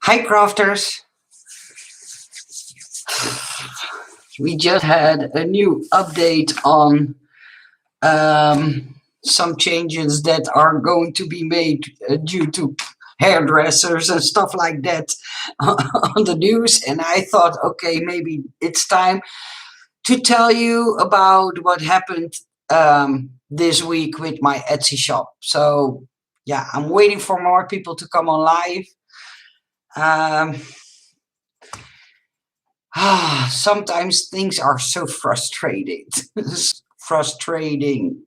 Hi, crafters. We just had a new update on some changes that are going to be made due to hairdressers and stuff like that on the news. And I thought, okay, maybe it's time to tell you about what happened this week with my Etsy shop. So, yeah, I'm waiting for more people to come on live. Um, Sometimes things are so frustrating. Frustrating.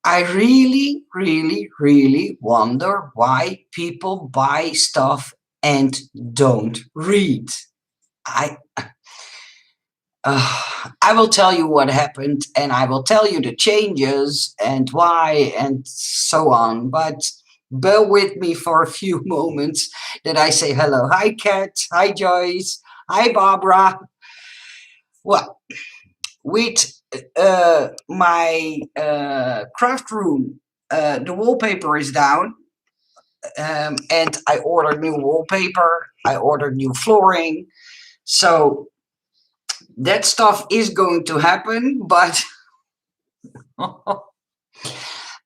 I really, really, really wonder why people buy stuff and don't read. I I will tell you what happened, and I will tell you the changes and why and so on. But bear with me for a few moments that I say hello. Hi, Kat. Hi, Joyce. Hi, Barbara. Well, with my craft room, the wallpaper is down, and I ordered new wallpaper. I ordered new flooring. So that stuff is going to happen, but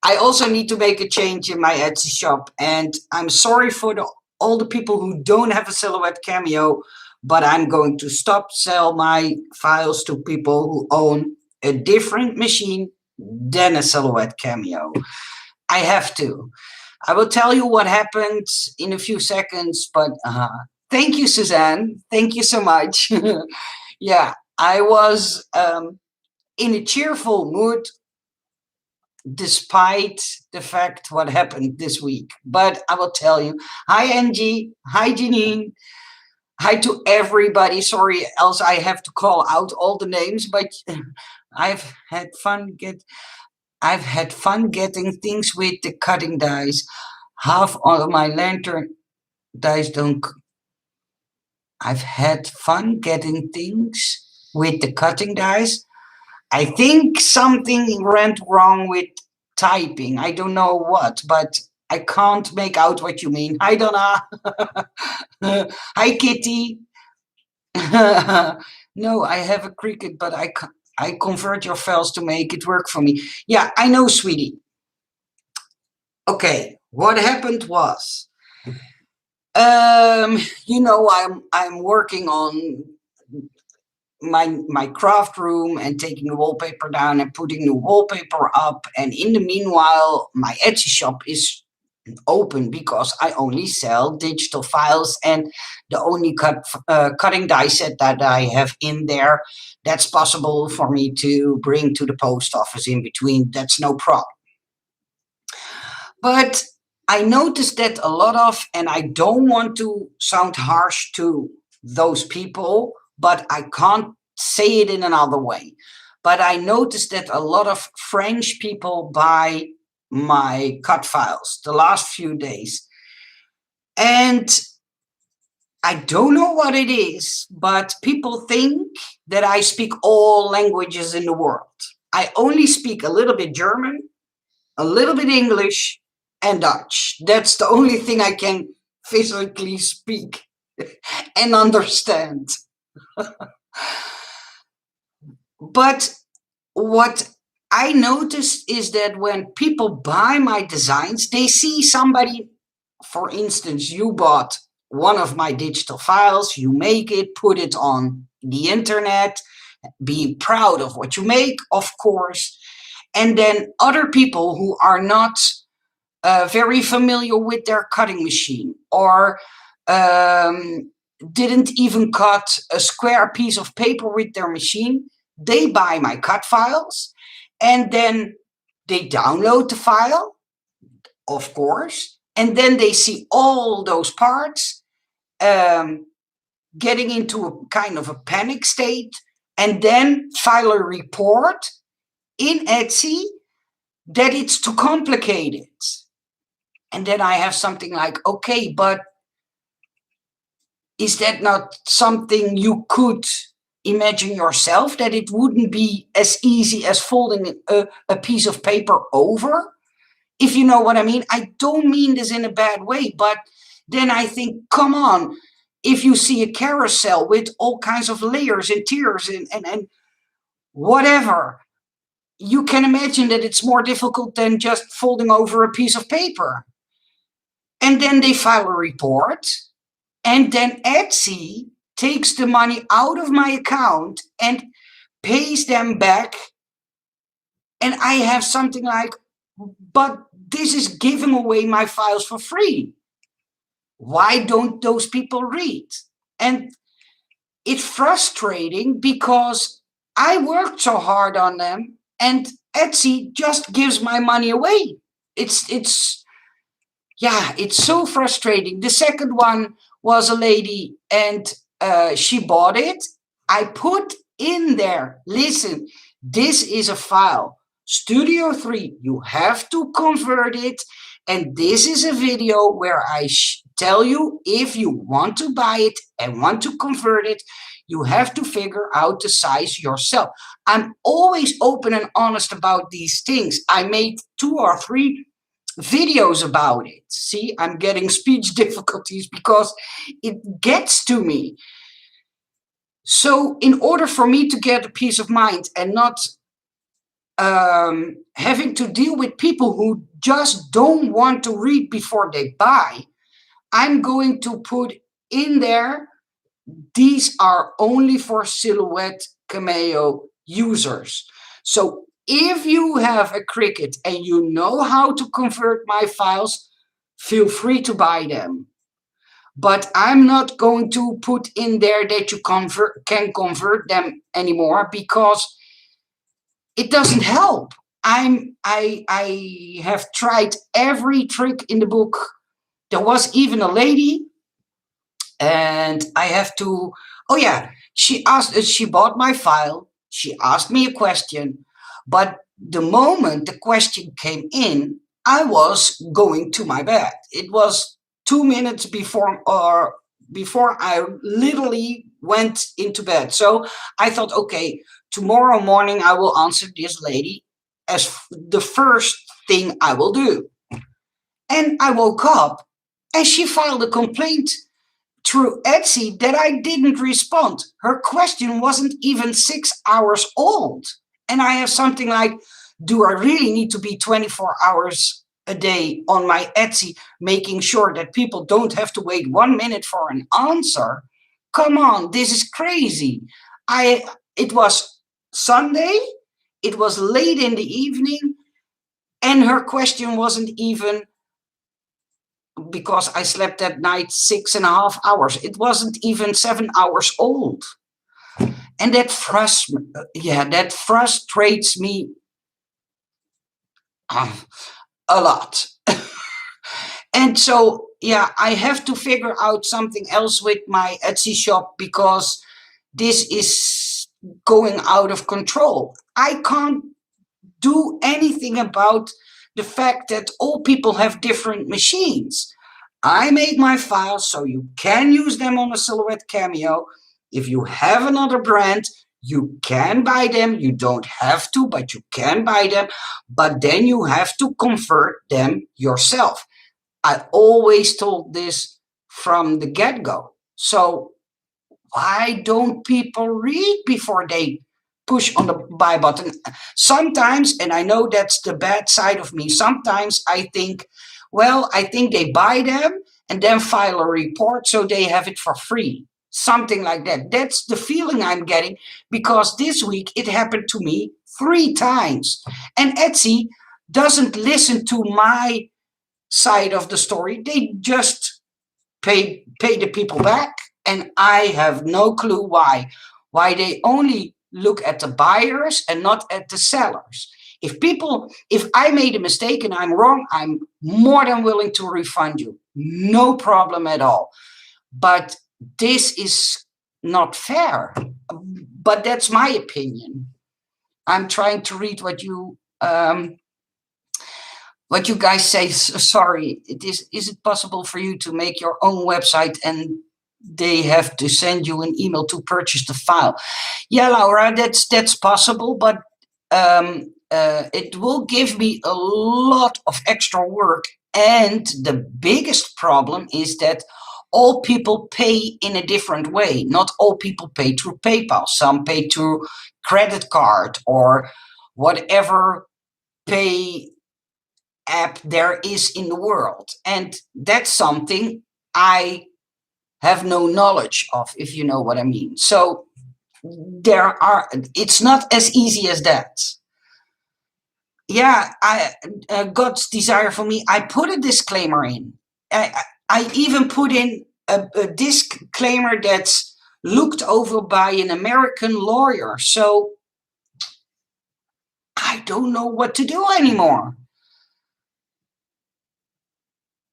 I also need to make a change in my Etsy shop, and I'm sorry for all the people who don't have a Silhouette Cameo, but I'm going to stop sell my files to people who own a different machine than a Silhouette Cameo. I have to. I will tell you what happened in a few seconds, but thank you, Suzanne. Thank you so much. Yeah, I was in a cheerful mood despite the fact what happened this week. But I will tell you. Hi, Angie. Hi, Janine. Hi to everybody. Sorry, else I have to call out all the names, but I've had fun getting things with the cutting dies. Half of my lantern dies don't. I've had fun getting things with the cutting dies. I think something went wrong with typing. I don't know what, but I can't make out what you mean. Hi, Donna. Hi, Kitty. No, I have a Cricut, but I convert your files to make it work for me. Yeah, I know, sweetie. Okay, what happened was, I'm working on my craft room and taking the wallpaper down and putting new wallpaper up, and in the meanwhile my Etsy shop is open because I only sell digital files, and the only cutting die set that I have in there that's possible for me to bring to the post office in between, that's no problem. But I noticed that a lot of, and I don't want to sound harsh to those people, but I can't say it in another way. But I noticed that a lot of French people buy my cut files the last few days. And I don't know what it is, but people think that I speak all languages in the world. I only speak a little bit German, a little bit English, and Dutch. That's the only thing I can physically speak and understand. But what I noticed is that when people buy my designs, they see somebody, for instance, you bought one of my digital files, you make it, put it on the internet, be proud of what you make, of course. And then other people who are not very familiar with their cutting machine, or didn't even cut a square piece of paper with their machine, they buy my cut files and then they download the file, of course, and then they see all those parts, getting into a kind of a panic state, and then file a report in Etsy that it's too complicated. And then I have something like, okay, but is that not something you could imagine yourself, that it wouldn't be as easy as folding a piece of paper over? if you know what I mean. I don't mean this in a bad way, but then I think, come on, if you see a carousel with all kinds of layers and tiers and whatever, you can imagine that it's more difficult than just folding over a piece of paper. And then they file a report, and then Etsy takes the money out of my account and pays them back. And I have something like, but this is giving away my files for free. Why don't those people read? And it's frustrating because I worked so hard on them and Etsy just gives my money away. It's so frustrating. The second one was a lady and she bought it. I put in there, listen, this is a file, Studio 3, you have to convert it. And this is a video where I tell you, if you want to buy it and want to convert it, you have to figure out the size yourself. I'm always open and honest about these things. I made 2 or 3 videos about it. See, I'm getting speech difficulties because it gets to me. So in order for me to get a peace of mind and not having to deal with people who just don't want to read before they buy, I'm going to put in there, these are only for Silhouette Cameo users. So if you have a Cricut and you know how to convert my files, feel free to buy them. But I'm not going to put in there that you can convert them anymore, because it doesn't help. I have tried every trick in the book. There was even a lady, and I have to, oh yeah, she bought my file, she asked me a question, but the moment the question came in, I was going to my bed. It was 2 minutes before I literally went into bed. So I thought, okay, tomorrow morning I will answer this lady as the first thing I will do. And I woke up and she filed a complaint through Etsy that I didn't respond. Her question wasn't even 6 hours old. And I have something like, do I really need to be 24 hours a day on my Etsy, making sure that people don't have to wait 1 minute for an answer? Come on, this is crazy. It was Sunday, it was late in the evening, and her question wasn't even, because I slept that night 6.5 hours, it wasn't even 7 hours old. And that frustrates me a lot. And so, yeah, I have to figure out something else with my Etsy shop, because this is going out of control. I can't do anything about the fact that all people have different machines. I make my files so you can use them on a Silhouette Cameo. If you have another brand, you can buy them. You don't have to, but you can buy them. But then you have to convert them yourself. I always told this from the get-go. So why don't people read before they push on the buy button? Sometimes, and I know that's the bad side of me, sometimes I think, well, I think they buy them and then file a report so they have it for free. Something like that. That's the feeling I'm getting, because this week it happened to me 3 times. And Etsy doesn't listen to my side of the story. They just pay the people back. And I have no clue why. Why they only look at the buyers and not at the sellers. If I made a mistake and I'm wrong, I'm more than willing to refund you. No problem at all. But this is not fair. But that's my opinion. I'm trying to read what you guys say. Sorry, is it possible for you to make your own website and they have to send you an email to purchase the file? Yeah, Laura, that's possible, but it will give me a lot of extra work. And the biggest problem is that all people pay in a different way. Not all people pay through PayPal. Some pay through credit card or whatever pay app there is in the world. And that's something I have no knowledge of, if you know what I mean. So it's not as easy as that. Yeah, God's desire for me, I put a disclaimer in. I even put in a disclaimer that's looked over by an American lawyer. So I don't know what to do anymore.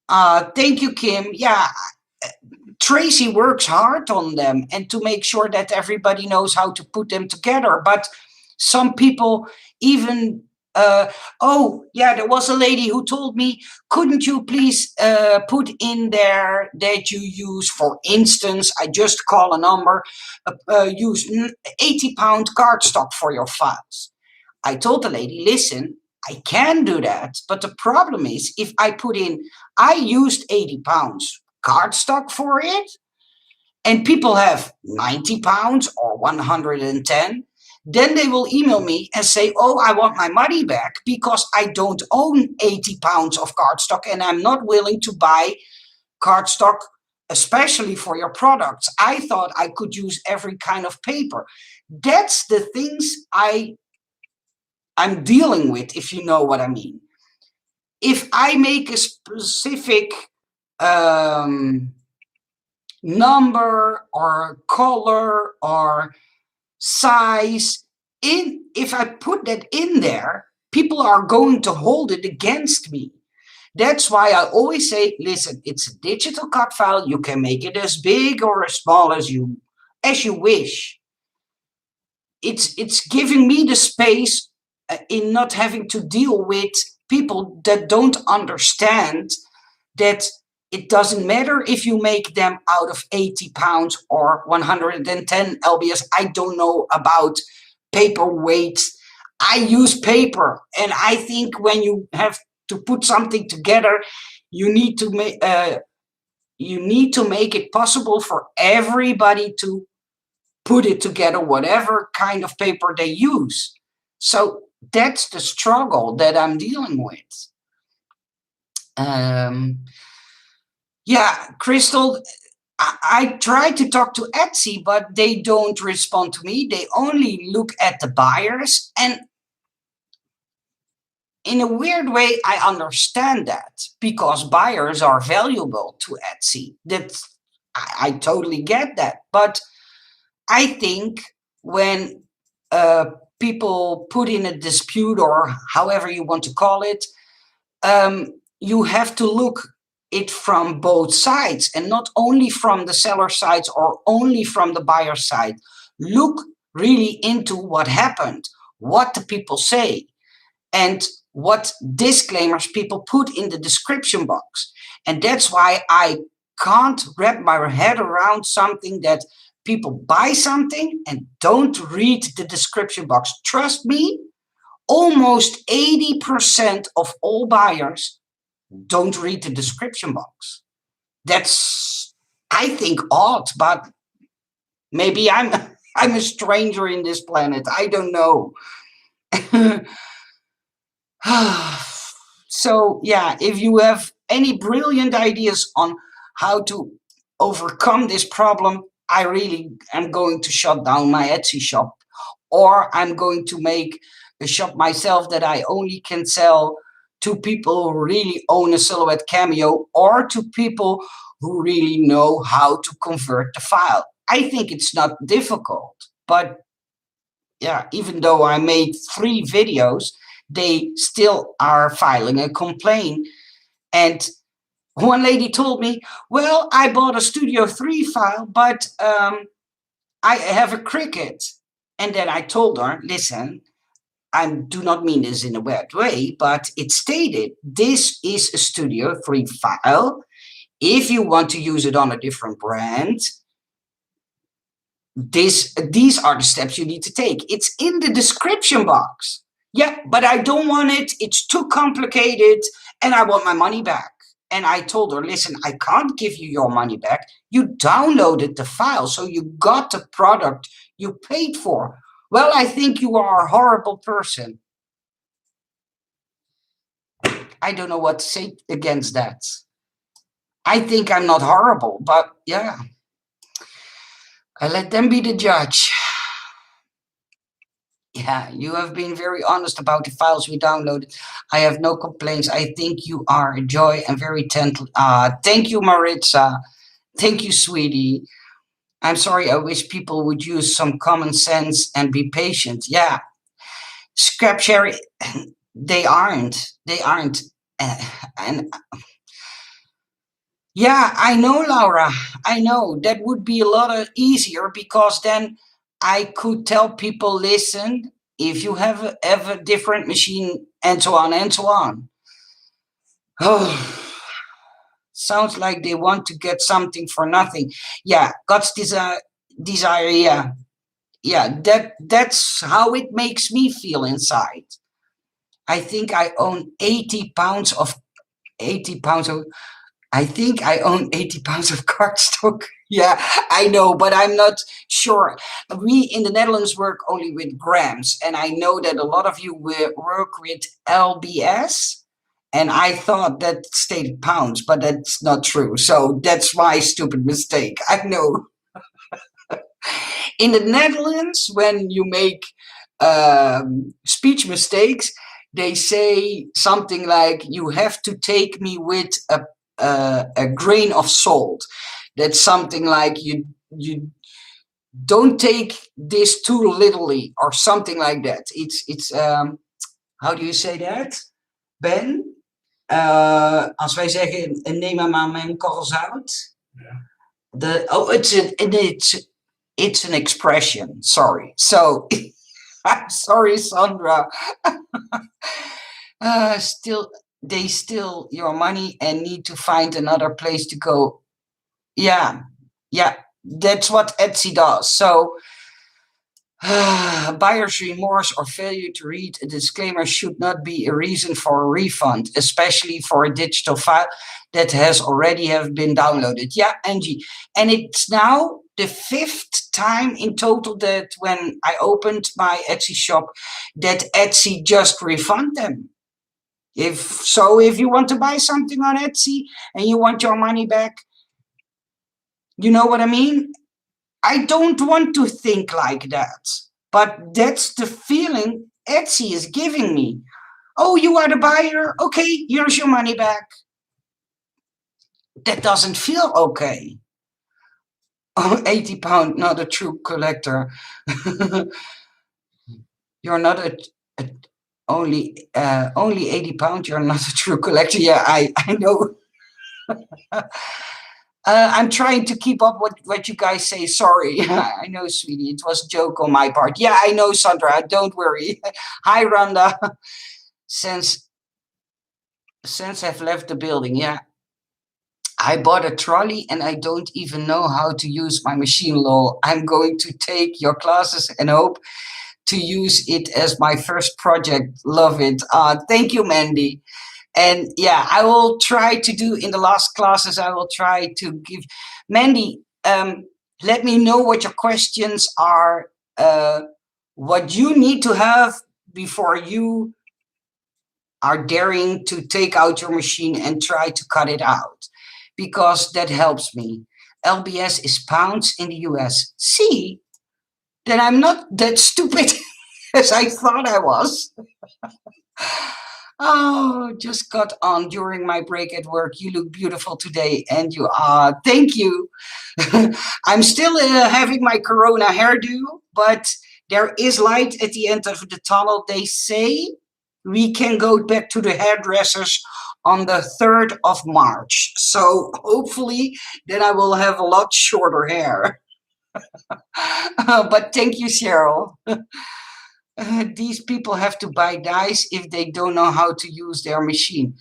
Thank you, Kim. Yeah, Tracy works hard on them and to make sure that everybody knows how to put them together. But some people even, oh, yeah, there was a lady who told me, couldn't you please put in there that you use, for instance, I just call a number, use 80-pound cardstock for your files. I told the lady, listen, I can do that, but the problem is if I put in, I used 80 pounds cardstock for it, and people have 90 pounds or 110, then they will email me and say, oh, I want my money back because I don't own 80 pounds of cardstock and I'm not willing to buy cardstock, especially for your products. I thought I could use every kind of paper. That's the things I'm dealing with, if you know what I mean. If I make a specific number or color or size, if I put that in there, people are going to hold it against me. That's why I always say, listen, it's a digital cut file. You can make it as big or as small as you wish. It's giving me the space in not having to deal with people that don't understand that it doesn't matter if you make them out of 80 pounds or 110 lbs. I don't know about paper weight. I use paper, and I think when you have to put something together, you need to make it possible for everybody to put it together, whatever kind of paper they use. So that's the struggle that I'm dealing with. Yeah, Crystal, I try to talk to Etsy, but they don't respond to me. They only look at the buyers. And in a weird way, I understand that because buyers are valuable to Etsy. I totally get that. But I think when people put in a dispute, or however you want to call it, you have to look it from both sides and not only from the seller side or only from the buyer side. Look really into what happened, what the people say, and what disclaimers people put in the description box. And that's why I can't wrap my head around something that people buy something and don't read the description box. Trust me, almost 80% of all buyers don't read the description box. That's, I think, odd, but maybe I'm a stranger in this planet. I don't know. So yeah, if you have any brilliant ideas on how to overcome this problem, I really am going to shut down my Etsy shop, or I'm going to make a shop myself that I only can sell to people who really own a Silhouette Cameo, or to people who really know how to convert the file. I think it's not difficult, but yeah, even though I made 3 videos, they still are filing a complaint. And one lady told me, well, I bought a Studio 3 file, but I have a Cricut. And then I told her, listen, I do not mean this in a bad way, but it stated this is a Studio 3 file. If you want to use it on a different brand, these are the steps you need to take. It's in the description box. Yeah, but I don't want it. It's too complicated and I want my money back. And I told her, listen, I can't give you your money back. You downloaded the file, so you got the product you paid for. Well, I think you are a horrible person. I don't know what to say against that. I think I'm not horrible, but yeah, I let them be the judge. Yeah, you have been very honest about the files we downloaded. I have no complaints. I think you are a joy and very gentle. Thank you, Maritza. Thank you, sweetie. I'm sorry. I wish people would use some common sense and be patient. Yeah, scrap share. They aren't. They aren't. And yeah, I know, Laura. I know that would be a lot easier because then I could tell people, listen, if you have a different machine and so on and so on. Oh, sounds like they want to get something for nothing. Yeah, God's desire. Yeah, yeah. That's how it makes me feel inside. I think I own 80 pounds of 80 pounds of I think I own 80 pounds of cardstock. Yeah, I know, but I'm not sure. We in the Netherlands work only with grams, and I know that a lot of you work with LBS, and I thought that stated pounds, but that's not true. So that's my stupid mistake. I know. In the Netherlands, when you make speech mistakes, they say something like, "You have to take me with a grain of salt." That's something like you don't take this too literally, or something like that. It's how do you say that, Ben? Als wij zeggen, neem maar mijn korrel zout. It's an expression. Sorry. So I'm sorry, Sandra. They steal your money and need to find another place to go. Yeah, yeah, that's what Etsy does. So buyer's remorse or failure to read a disclaimer should not be a reason for a refund, especially for a digital file that has already have been downloaded. Yeah, Angie. And it's now the 5th time in total that when I opened my Etsy shop that Etsy just refund them. If you want to buy something on Etsy and you want your money back, you know what I mean? I don't want to think like that, but that's the feeling Etsy is giving me. Oh, you are the buyer? Okay, here's your money back. That doesn't feel okay. Oh, 80 pound, not a true collector. You're not only 80 pounds, you're not a true collector. Yeah, I know. I'm trying to keep up what you guys say. Sorry. I know, sweetie. It was a joke on my part. Yeah, I know, Sandra. Don't worry. Hi, Rhonda. Since I've left the building, yeah. I bought a trolley and I don't even know how to use my machine, lol. I'm going to take your classes and hope to use it as my first project. Love it. Thank you, Mandy. And yeah, I will try to do in the last classes, I will try to give Mandy, let me know what your questions are, what you need to have before you are daring to take out your machine and try to cut it out, because that helps me. LBS is pounds in the US. See, then I'm not that stupid as I thought I was. Oh, just got on during my break at work. You look beautiful today, and you are. Thank you. I'm still having my Corona hairdo, but there is light at the end of the tunnel. They say we can go back to the hairdressers on the 3rd of March. So hopefully then I will have a lot shorter hair. But thank you, Cheryl. These people have to buy dice if they don't know how to use their machine.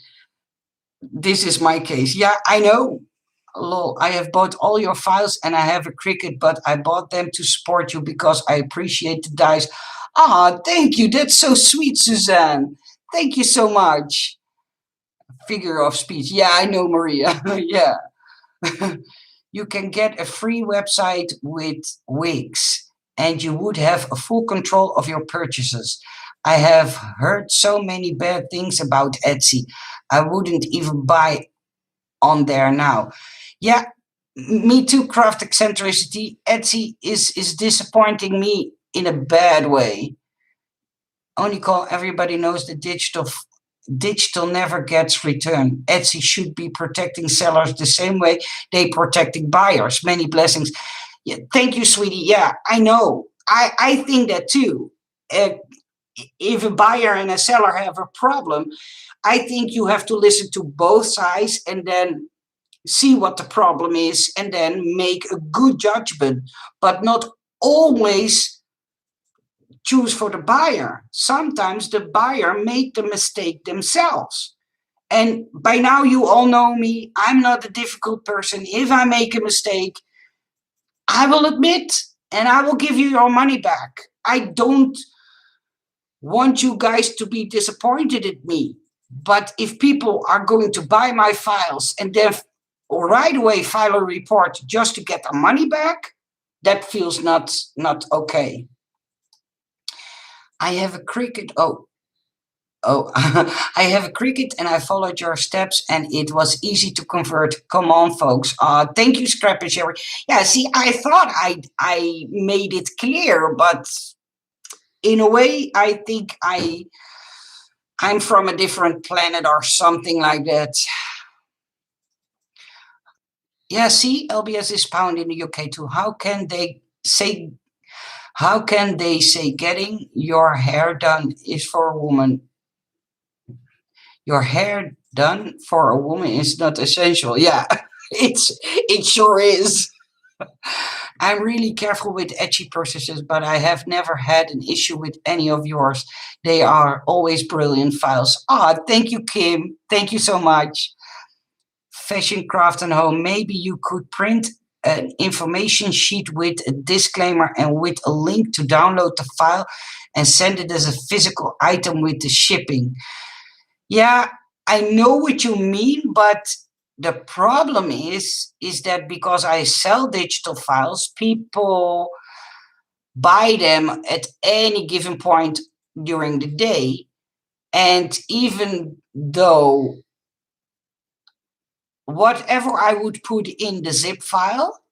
This is my case. Yeah, I know. Lol, I have bought all your files and I have a Cricut, but I bought them to support you because I appreciate the dice. Ah, thank you. That's so sweet, Suzanne. Thank you so much. Figure of speech. Yeah, I know, Maria. Yeah. You can get a free website with Wix and you would have a full control of your purchases. I have heard so many bad things about Etsy. I wouldn't even buy on there now. Yeah, me too, craft eccentricity. Etsy is disappointing me in a bad way. Only call everybody knows the digital never gets returned. Etsy should be protecting sellers the same way they protecting buyers. Many blessings. Yeah, thank you, sweetie. Yeah, I know. I think that too. Uh, if a buyer and a seller have a problem, I think you have to listen to both sides and then see what the problem is and then make a good judgment, but not always choose for the buyer. Sometimes the buyer made the mistake themselves. And by now you all know me. I'm not a difficult person. If I make a mistake, I will admit and I will give you your money back. I don't want you guys to be disappointed at me. But if people are going to buy my files and then right away file a report just to get their money back, that feels not okay. I have a Cricut. Oh, I have a Cricut and I followed your steps and it was easy to convert. Come on, folks. Thank you, Scrap and Sherry. Yeah, see, I thought I made it clear, but in a way, I think I'm from a different planet or something like that. Yeah, see, LBS is pound in the UK too. How can they say getting your hair done is for a woman? Your hair done for a woman is not essential. Yeah, it sure is. I'm really careful with etchy processes, but I have never had an issue with any of yours. They are always brilliant files. Ah, thank you, Kim. Thank you so much. Fashion, craft, and home. Maybe you could print an information sheet with a disclaimer and with a link to download the file and send it as a physical item with the shipping. Yeah, I know what you mean, but the problem is that because I sell digital files, people buy them at any given point during the day. And even though whatever I would put in the zip file,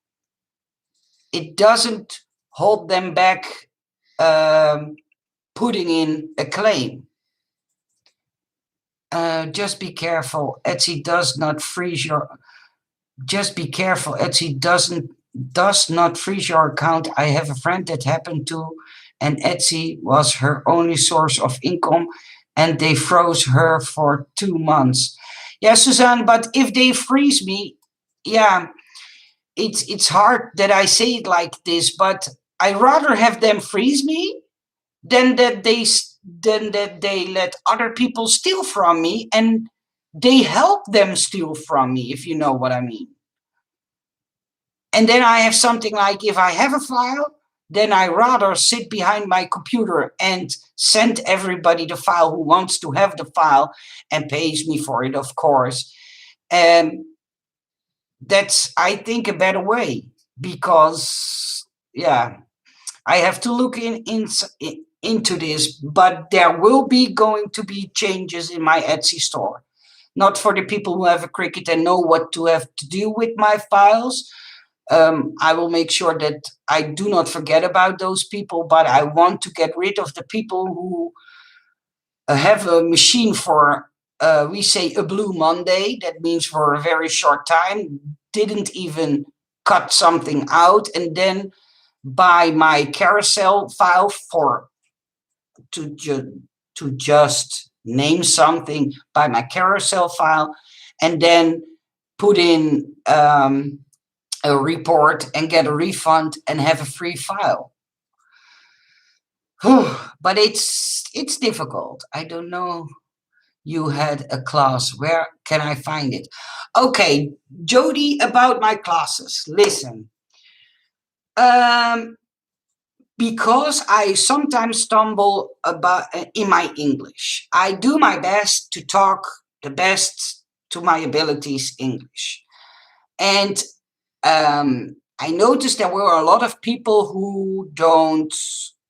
it doesn't hold them back putting in a claim. Just be careful. Etsy does not freeze your. Just be careful. Etsy does not freeze your account. I have a friend that happened to, and Etsy was her only source of income, and they froze her for 2 months. Yeah, Suzanne. But if they freeze me, yeah, it's hard that I say it like this, but I rather have them freeze me than that they let other people steal from me and they help them steal from me, if you know what I mean. And then I have something like if I have a file, then I rather sit behind my computer and send everybody the file who wants to have the file and pays me for it, of course. And that's, I think, a better way because, yeah, I have to look into this, but there will be going to be changes in my Etsy store. Not for the people who have a Cricut and know what to have to do with my files. I will make sure that I do not forget about those people, but I want to get rid of the people who have a machine for, we say, a Blue Monday. That means for a very short time, didn't even cut something out, and then buy my carousel file for to just name something by my carousel file, and then put in a report and get a refund and have a free file. But it's difficult. I don't know. You had a class. Where can I find it? Okay, Jody, about my classes. Listen. because I sometimes stumble about in my English. I do my best to talk the best to my abilities English. And I noticed there were a lot of people who don't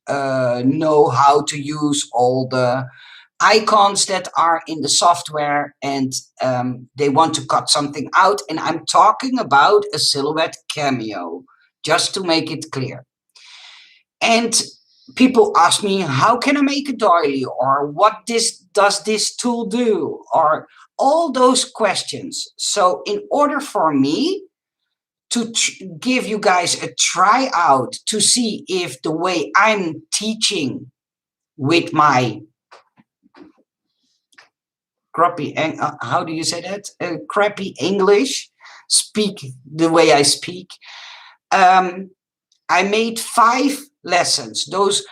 know how to use all the icons that are in the software, and they want to cut something out. And I'm talking about a Silhouette Cameo, just to make it clear. And people ask me, how can I make a doily? Or what does this tool do? Or all those questions. So in order for me to give you guys a try out to see if the way I'm teaching with my crappy, how do you say that? Crappy English, speak the way I speak. I made 5 lessons. Those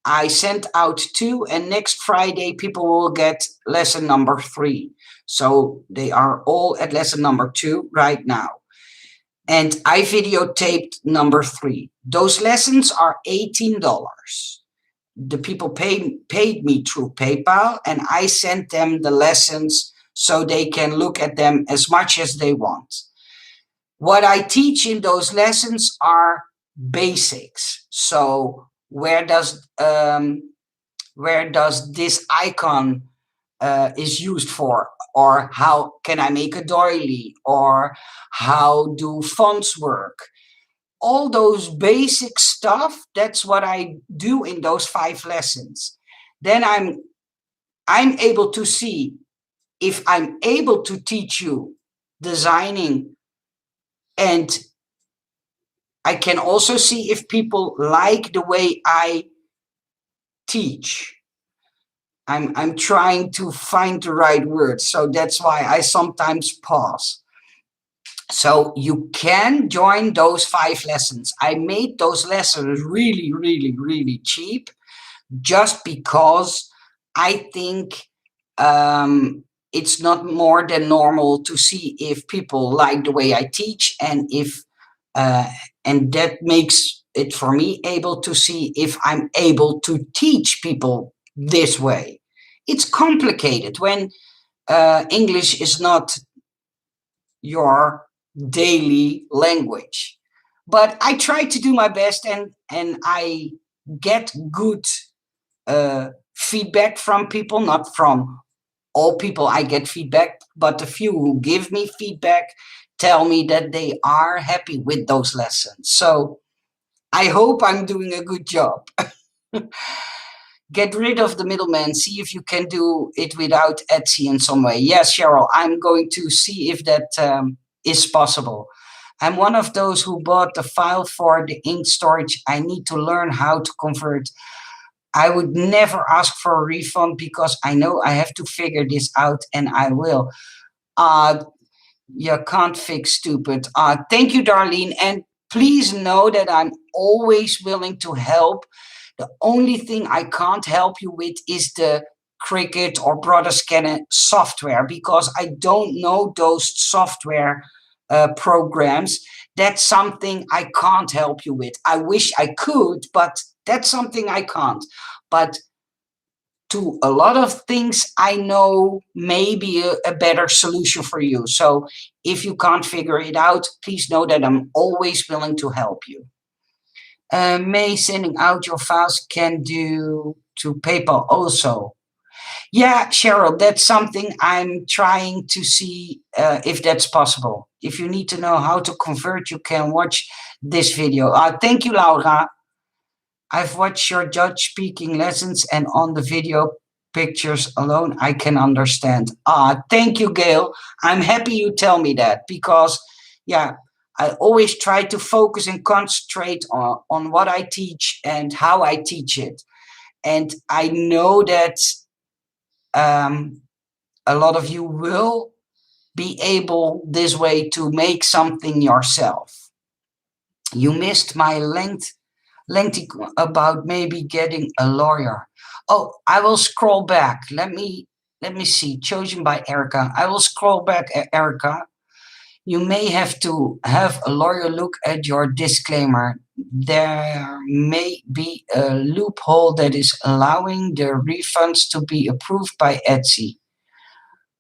I sent out 2, and next Friday people will get lesson number 3. So they are all at lesson number 2 right now. And I videotaped number 3. Those lessons are $18. The people paid me through PayPal, and I sent them the lessons so they can look at them as much as they want. What I teach in those lessons are basics. So where does this icon is used for, or how can I make a doily, or how do fonts work? All those basic stuff, that's what I do in those 5 lessons. Then I'm able to see if I'm able to teach you designing, and I can also see if people like the way I teach. I'm trying to find the right words, so that's why I sometimes pause. So you can join those 5 lessons. I made those lessons really, really, really cheap, just because I think it's not more than normal to see if people like the way I teach, and if and that makes it for me able to see if I'm able to teach people this way. It's complicated when English is not your daily language, but I try to do my best, and I get good feedback from people. Not from all people I get feedback, but the few who give me feedback tell me that they are happy with those lessons. So I hope I'm doing a good job. Get rid of the middleman. See if you can do it without Etsy in some way. Yes, Cheryl, I'm going to see if that is possible. I'm one of those who bought the file for the ink storage. I need to learn how to convert. I would never ask for a refund because I know I have to figure this out, and I will. You can't fix stupid. Thank you, Darlene. And please know that I'm always willing to help. The only thing I can't help you with is the Cricut or Brotherscanner software, because I don't know those software programs. That's something I can't help you with. I wish I could, but that's something I can't. But to a lot of things, I know maybe a better solution for you. So if you can't figure it out, please know that I'm always willing to help you. May sending out your files can do to PayPal also. Yeah, Cheryl, that's something I'm trying to see if that's possible. If you need to know how to convert, you can watch this video. Thank you, Laura. I've watched your Dutch speaking lessons, and on the video pictures alone, I can understand. Thank you, Gail. I'm happy you tell me that, because, yeah, I always try to focus and concentrate on what I teach and how I teach it. And I know that a lot of you will be able this way to make something yourself. You missed my lengthy about maybe getting a lawyer. Oh, I will scroll back. Let me see. Chosen by Erica. I will scroll back, Erica. You may have to have a lawyer look at your disclaimer. there may be a loophole that is allowing the refunds to be approved by Etsy.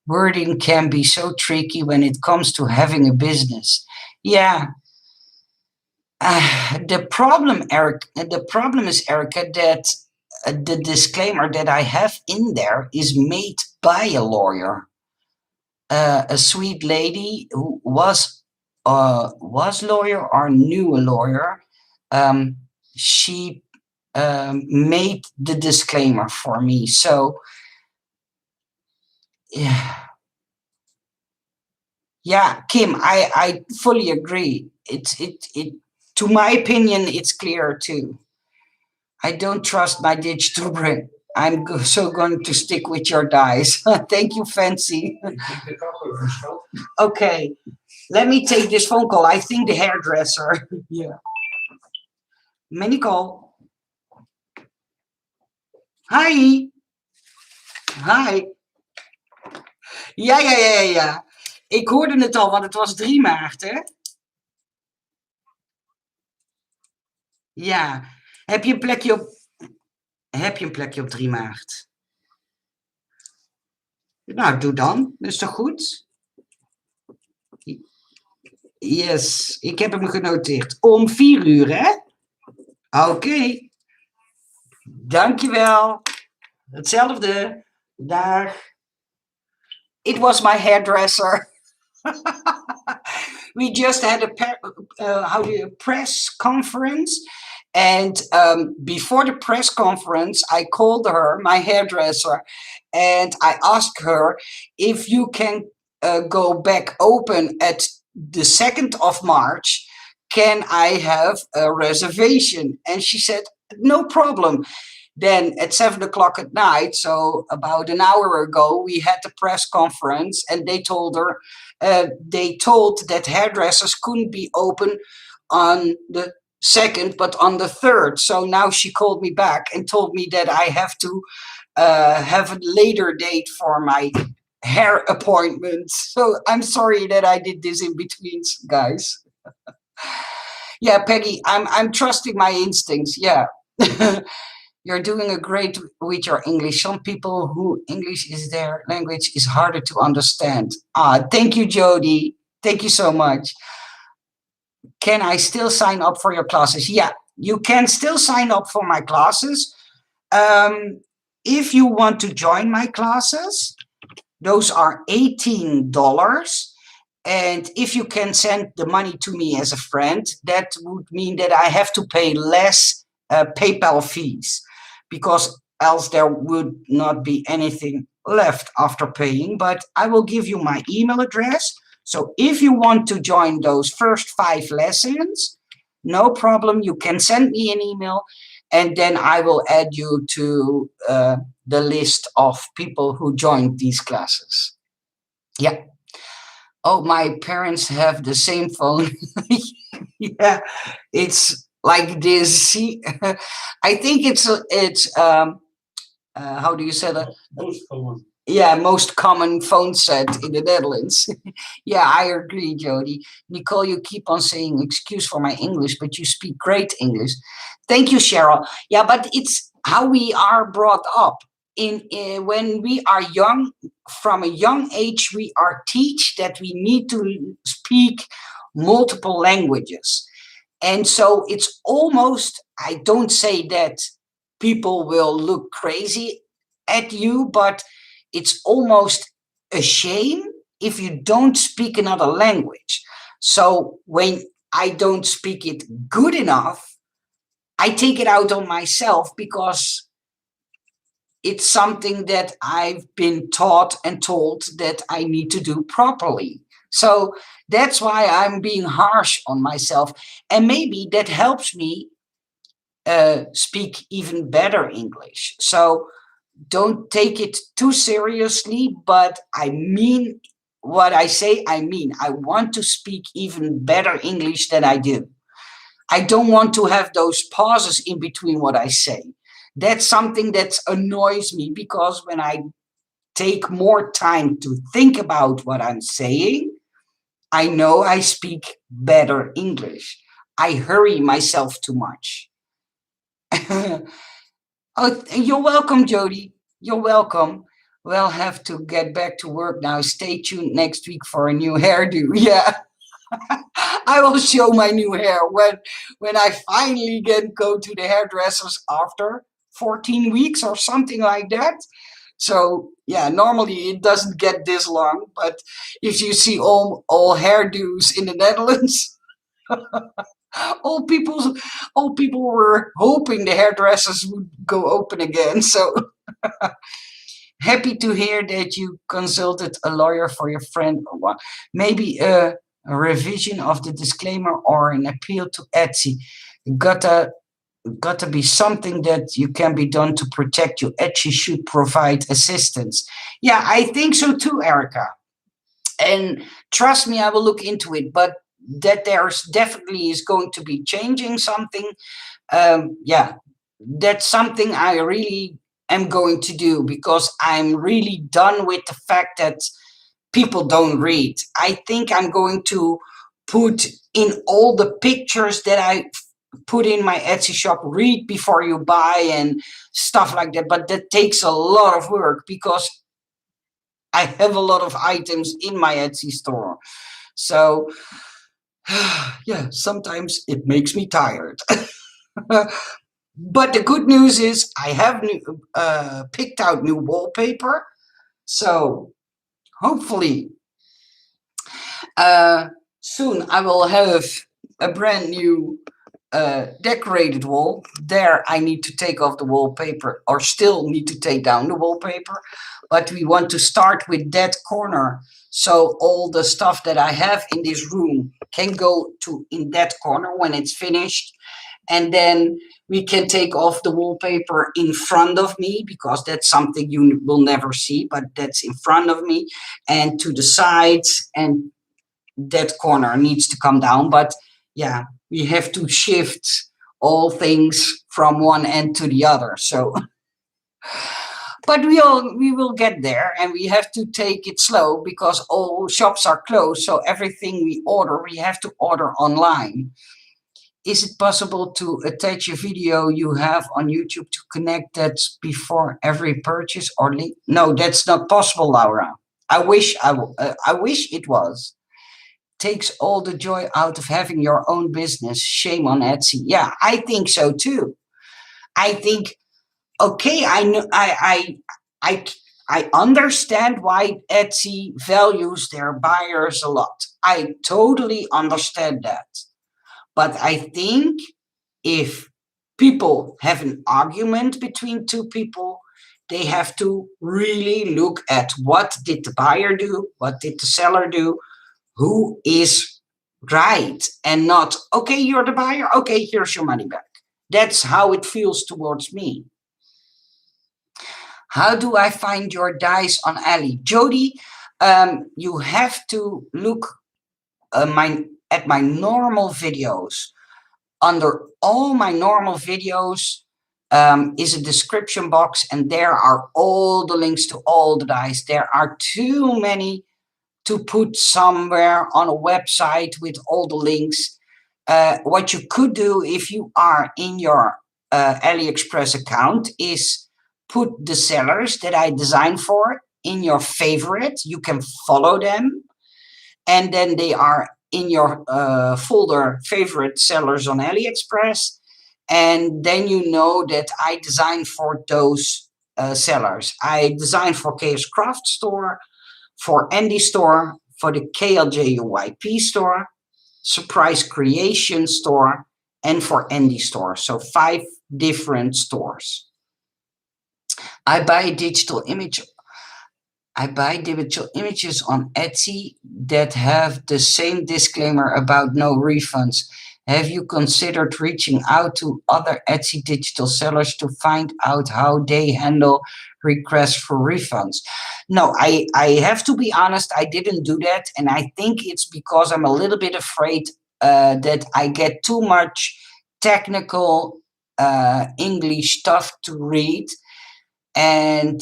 Wording can be so tricky when it comes to having a business. Yeah. The problem, Eric, the problem is, Erica, that the disclaimer that I have in there is made by a lawyer. A sweet lady who was lawyer or knew a lawyer. She made the disclaimer for me. So yeah, Kim, I fully agree. It to my opinion, it's clear too. I don't trust my digital brain. I'm so going to stick with your dice. Thank you, Fancy. Okay, let me take this phone call. I think the hairdresser. Yeah. Many call. Hi. Hi. Ja. Ik hoorde het al, want het was 3 maart, hè? Ja. Heb je een plekje op 3 maart? Nou, doe dan. Dat is toch goed? Yes, ik heb hem genoteerd. Om 4 uur, hè? Oké. Dankjewel. Hetzelfde. Dag. It was my hairdresser. We just had a press conference, and before the press conference, I called her, my hairdresser, and I asked her if you can go back open at the 2nd of March. Can I have a reservation? And she said, no problem. Then at 7 o'clock at night, so about an hour ago, we had the press conference, and they told that hairdressers couldn't be open on the 2nd, but on the 3rd. So now she called me back and told me that I have to have a later date for my hair appointment. So I'm sorry that I did this in between, guys. Yeah, Peggy, I'm trusting my instincts. Yeah. You're doing a great with your English. Some people who English is their language is harder to understand. Thank you, Jody. Thank you so much. Can I still sign up for your classes? Yeah, you can still sign up for my classes. If you want to join my classes, those are $18. And if you can send the money to me as a friend, that would mean that I have to pay less PayPal fees, because else there would not be anything left after paying. But I will give you my email address. So if you want to join those first 5 lessons, no problem. You can send me an email, and then I will add you to the list of people who joined these classes. Yeah. Oh, my parents have the same phone. Yeah, it's like this. See, I think it's how do you say that? Most common. Yeah, most common phone set in the Netherlands. Yeah, I agree, Jody. Nicole, you keep on saying excuse for my English, but you speak great English. Thank you, Cheryl. Yeah, but it's how we are brought up. When we are young, from a young age, we are taught that we need to speak multiple languages. And so it's almost, I don't say that people will look crazy at you, but it's almost a shame if you don't speak another language. So when I don't speak it good enough, I take it out on myself, because it's something that I've been taught and told that I need to do properly. So that's why I'm being harsh on myself. And maybe that helps me speak even better English. So don't take it too seriously, but I mean what I say, I mean. I want to speak even better English than I do. I don't want to have those pauses in between what I say. That's something that annoys me, because when I take more time to think about what I'm saying, I know I speak better English. I hurry myself too much. Oh, you're welcome, Jody. You're welcome. We'll have to get back to work now. Stay tuned next week for a new hairdo. Yeah. I will show my new hair when I finally go to the hairdressers after 14 weeks or something like that. So yeah, normally it doesn't get this long, but if you see all hairdos in the Netherlands, all people all people were hoping the hairdressers would go open again. So happy to hear that you consulted a lawyer for your friend or what. Maybe a revision of the disclaimer or an appeal to Etsy. Gotta be something that you can be done to protect you. Etsy should provide assistance. Yeah, I think so too, Erica. And trust me, I will look into it. But that there's definitely is going to be changing something. Yeah, that's something I really am going to do because I'm really done with the fact that people don't read. I think I'm going to put in all the pictures that I put in my Etsy shop, read before you buy and stuff like that. But that takes a lot of work because I have a lot of items in my Etsy store. So yeah, sometimes it makes me tired. But the good news is I have picked out new wallpaper. So hopefully soon I will have a brand new decorated wall. There I need to take off the wallpaper or still need to take down the wallpaper. But we want to start with that corner. So all the stuff that I have in this room can go to in that corner when it's finished. And then we can take off the wallpaper in front of me because that's something you will never see, but that's in front of me and to the sides, and that corner needs to come down. But yeah, we have to shift all things from one end to the other. So, but we will get there, and we have to take it slow because all shops are closed. So everything we order, we have to order online. Is it possible to attach a video you have on YouTube to connect that before every purchase or link? No, that's not possible, Laura. I wish I wish it was. Takes all the joy out of having your own business. Shame on Etsy. Yeah, I think so too. I think okay. I know. I understand why Etsy values their buyers a lot. I totally understand that. But I think if people have an argument between two people, they have to really look at what did the buyer do, what did the seller do, who is right, and not, okay, you're the buyer, okay, here's your money back. That's how it feels towards me. How do I find your dice on Ally? Jody, you have to look at my normal videos. Under all my normal videos is a description box, and there are all the links to all the dice. There are too many to put somewhere on a website with all the links. What you could do if you are in your AliExpress account is put the sellers that I designed for in your favorite. You can follow them, and then they are in your folder favorite sellers on AliExpress, and then you know that I designed for those sellers. I designed for Chaos Craft Store, for Andy Store, for the KLJUYP Store, Surprise Creation Store, and for Andy Store. So 5 different stores. I buy digital images on Etsy that have the same disclaimer about no refunds. Have you considered reaching out to other Etsy digital sellers to find out how they handle requests for refunds? No, I have to be honest, I didn't do that. And I think it's because I'm a little bit afraid that I get too much technical English stuff to read, and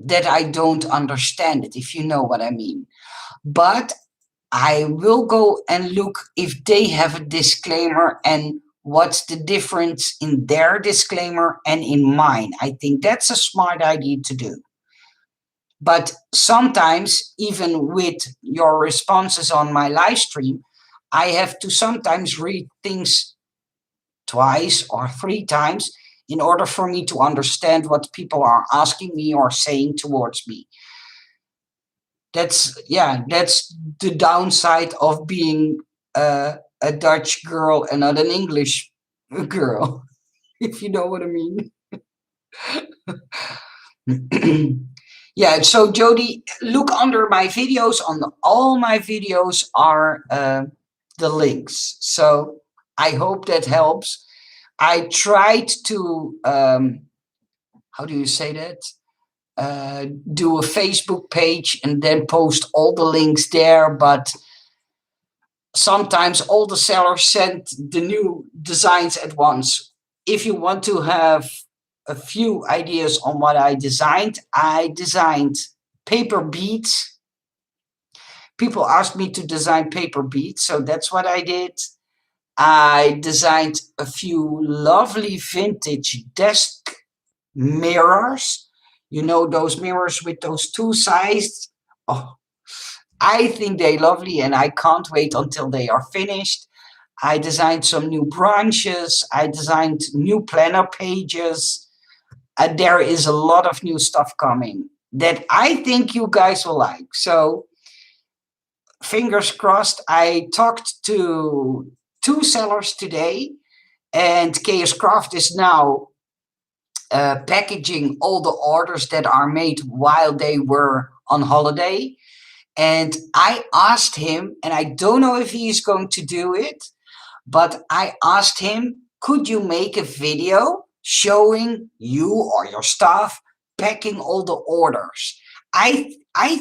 that I don't understand it, if you know what I mean. But I will go and look if they have a disclaimer and what's the difference in their disclaimer and in mine. I think that's a smart idea to do. But sometimes, even with your responses on my live stream, I have to sometimes read things twice or three times in order for me to understand what people are asking me or saying towards me. That's the downside of being a Dutch girl and not an English girl, if you know what I mean. Yeah, so Jody, look under my videos. All my videos are the links. So I hope that helps. I tried to, how do you say that? Do a Facebook page and then post all the links there, but sometimes all the sellers send the new designs at once. If you want to have a few ideas on what I designed paper beads. People asked me to design paper beads, so that's what I did. I designed a few lovely vintage desk mirrors. You know, those mirrors with those two sides. Oh, I think they're lovely and I can't wait until they are finished. I designed some new branches. I designed new planner pages. There is a lot of new stuff coming that I think you guys will like. So fingers crossed. I talked to 2 sellers today, and Chaos Craft is now packaging all the orders that are made while they were on holiday. And I asked him, and I don't know if he's going to do it, but I asked him, could you make a video showing you or your staff packing all the orders? I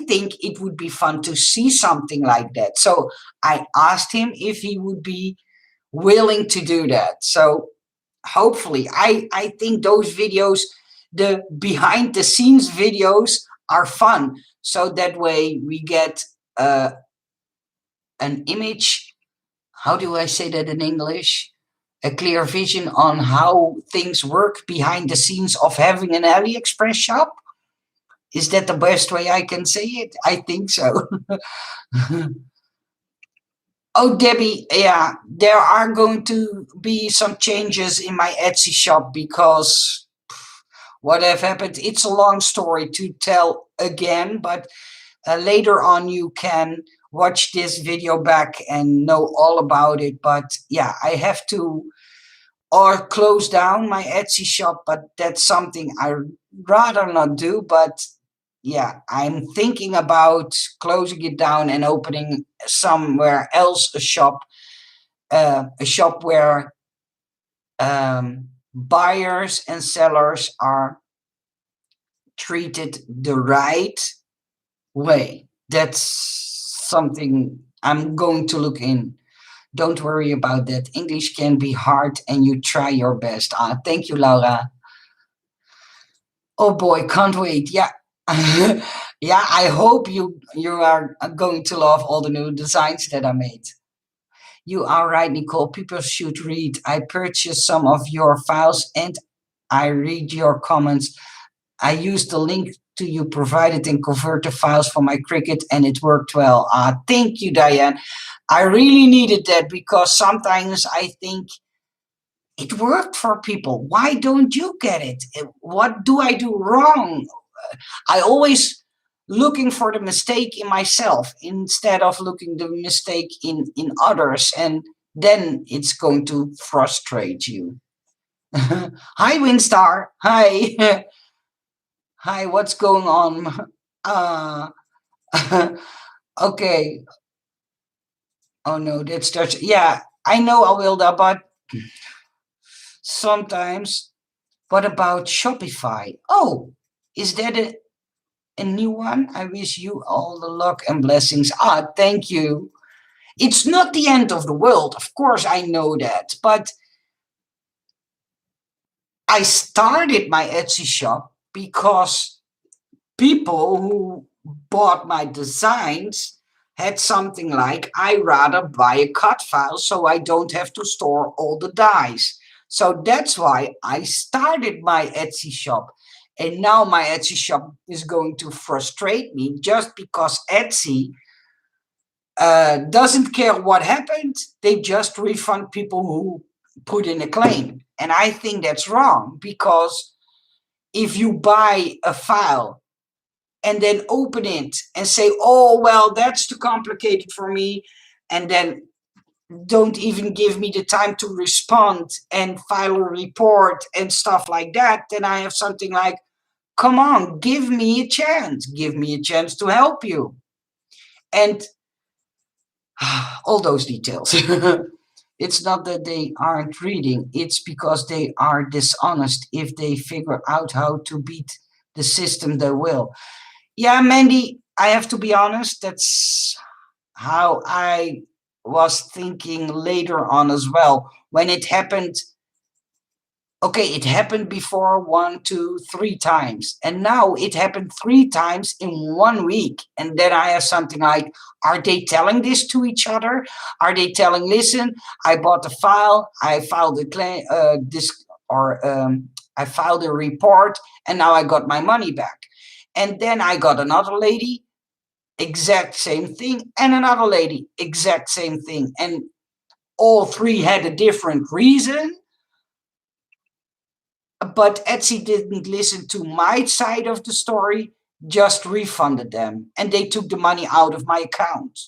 think it would be fun to see something like that. So I asked him if he would be willing to do that. So hopefully, I think those videos, the behind the scenes videos, are fun. So that way we get an image. How do I say that in English? A clear vision on how things work behind the scenes of having an AliExpress shop. Is that the best way I can say it? I think so. Oh, Debbie, yeah, there are going to be some changes in my Etsy shop because what have happened. It's a long story to tell again, but later on you can watch this video back and know all about it. But yeah, I have to or close down my Etsy shop, but that's something I rather not do. But yeah, I'm thinking about closing it down and opening somewhere else a shop where buyers and sellers are treated the right way. That's something I'm going to look in. Don't worry about that. English can be hard and you try your best. Thank you, Laura. Oh boy, can't wait. Yeah. Yeah, I hope you are going to love all the new designs that I made. You are right, Nicole. People should read. I purchased some of your files and I read your comments. I used the link to you provided and convert the files for my Cricut and it worked well. Thank you, Diane. I really needed that because sometimes I think it worked for people. Why don't you get it? What do I do wrong? I always looking for the mistake in myself instead of looking the mistake in others, and then it's going to frustrate you. Hi, Winstar. Hi. Hi, what's going on? Okay. Oh no, that's Dutch. Yeah, I know, Awilda, but sometimes. What about Shopify? Oh, is that a new one? I wish you all the luck and blessings. Thank you. It's not the end of the world. Of course, I know that. But I started my Etsy shop because people who bought my designs had something like, I rather buy a cut file so I don't have to store all the dies. So that's why I started my Etsy shop. And now my Etsy shop is going to frustrate me just because Etsy doesn't care what happened. They just refund people who put in a claim. And I think that's wrong, because if you buy a file and then open it and say, oh, well, that's too complicated for me, and then don't even give me the time to respond and file a report and stuff like that, then I have something like, come on, give me a chance. Give me a chance to help you. And all those details. It's not that they aren't reading, it's because they are dishonest. If they figure out how to beat the system, they will. Yeah, Mandy, I have to be honest, that's how I was thinking later on as well. When it happened, okay, it happened before 1, 2, 3 times. And now it happened 3 times in 1 week. And then I have something like, are they telling this to each other? Are they telling, listen, I bought the file, I filed a claim, I filed a report, and now I got my money back. And then I got another lady, exact same thing, and another lady, exact same thing. And all 3 had a different reason. But Etsy didn't listen to my side of the story, just refunded them. And they took the money out of my account.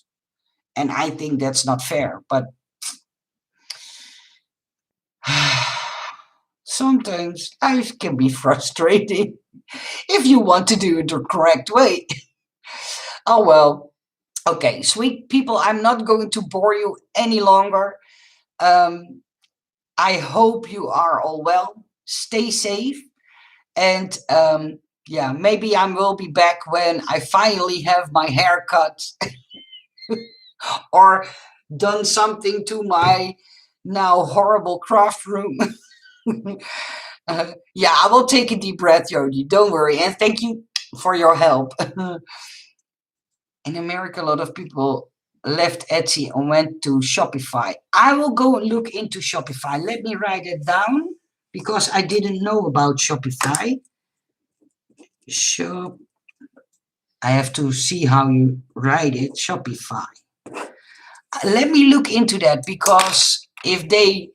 And I think that's not fair. But sometimes life can be frustrating if you want to do it the correct way. Oh, well. Okay, sweet people, I'm not going to bore you any longer. I hope you are all well. Stay safe. And yeah, maybe I will be back when I finally have my hair cut or done something to my now horrible craft room. Yeah, I will take a deep breath, Jody. Don't worry. And thank you for your help. In America, a lot of people left Etsy and went to Shopify. I will go and look into Shopify. Let me write it down because I didn't know about Shopify. Shop. I have to see how you write it. Shopify. Let me look into that, because if they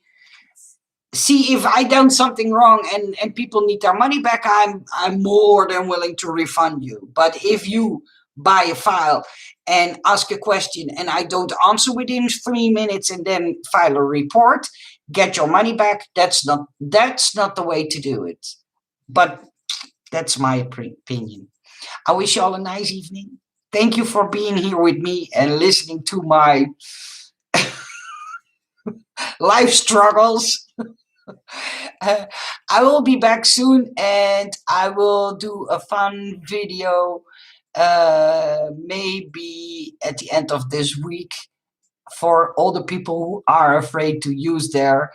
see if I done something wrong and people need their money back, I'm more than willing to refund you. But if you buy a file and ask a question and I don't answer within 3 minutes and then file a report, get your money back, that's not the way to do it. But that's my opinion. I wish you all a nice evening. Thank you for being here with me and listening to my life struggles. I will be back soon, and I will do a fun video maybe at the end of this week for all the people who are afraid to use their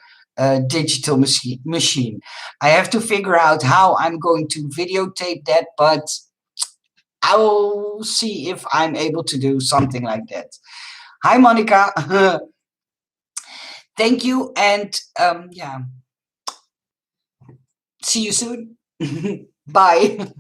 digital machine. I have to figure out how I'm going to videotape that, but I will see if I'm able to do something like that. Hi, Monica. Thank you, and yeah, see you soon. Bye.